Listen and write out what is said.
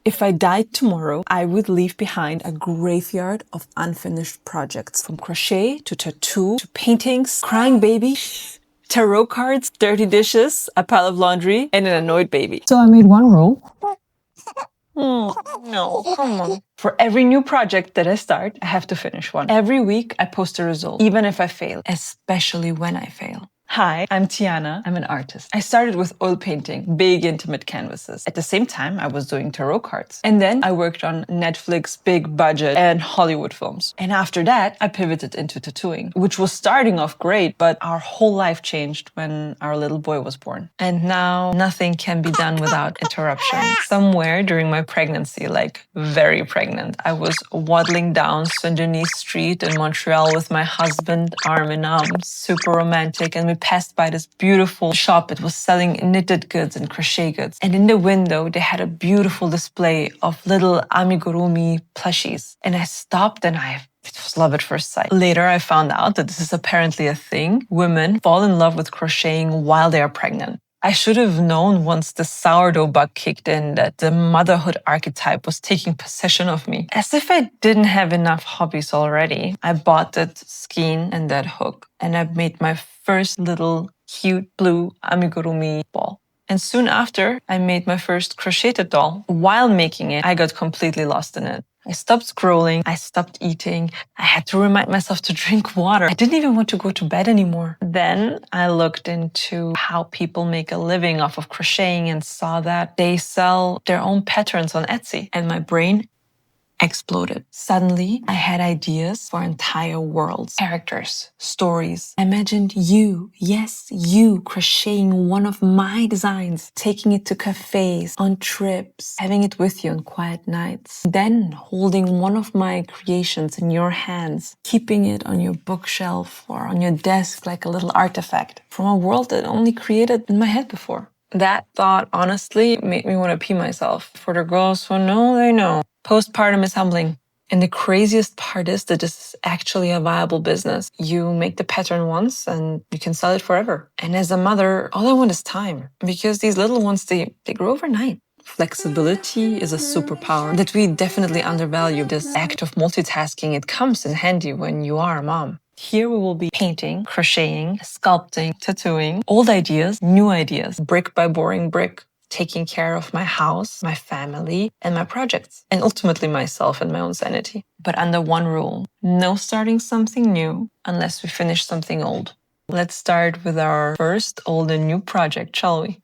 If I died tomorrow, I would leave behind a graveyard of unfinished projects. From crochet to tattoo to paintings, crying baby, tarot cards, dirty dishes, a pile of laundry, and an annoyed baby. So I made one rule. No, come on. For every new project that I start, I have to finish one. Every week, I post a result, even if I fail, especially when I fail. Hi, I'm Tiana. I'm an artist. I started with oil painting, big intimate canvases. At the same time, I was doing tarot cards. And then I worked on Netflix, big budget, and Hollywood films. And after that, I pivoted into tattooing, which was starting off great, but our whole life changed when our little boy was born. And now nothing can be done without interruption. Somewhere during my pregnancy, like very pregnant, I was waddling down Saint-Denis Street in Montreal with my husband, arm in arm, super romantic, and we passed by this beautiful shop. It was selling knitted goods and crochet goods. And in the window, they had a beautiful display of little amigurumi plushies. And I stopped and it was love at first sight. Later, I found out that this is apparently a thing. Women fall in love with crocheting while they are pregnant. I should have known once the sourdough bug kicked in that the motherhood archetype was taking possession of me. As if I didn't have enough hobbies already, I bought that skein and that hook, and I made my first little cute blue amigurumi ball. And soon after, I made my first crocheted doll. While making it, I got completely lost in it. I stopped scrolling, I stopped eating, I had to remind myself to drink water. I didn't even want to go to bed anymore. Then I looked into how people make a living off of crocheting and saw that they sell their own patterns on Etsy. And my brain exploded. Suddenly, I had ideas for entire worlds, characters, stories. I imagined you, yes, you, crocheting one of my designs, taking it to cafes, on trips, having it with you on quiet nights, then holding one of my creations in your hands, keeping it on your bookshelf or on your desk like a little artifact from a world that only created in my head before. That thought honestly made me want to pee myself. For the girls who know, they know. Postpartum is humbling. And the craziest part is that this is actually a viable business. You make the pattern once and you can sell it forever. And as a mother, all I want is time. Because these little ones, they grow overnight. Flexibility is a superpower that we definitely undervalue. This act of multitasking, it comes in handy when you are a mom. Here we will be painting, crocheting, sculpting, tattooing, old ideas, new ideas, brick by boring brick, taking care of my house, my family, and my projects, and ultimately myself and my own sanity. But under one rule, no starting something new unless we finish something old. Let's start with our first old and new project, shall we?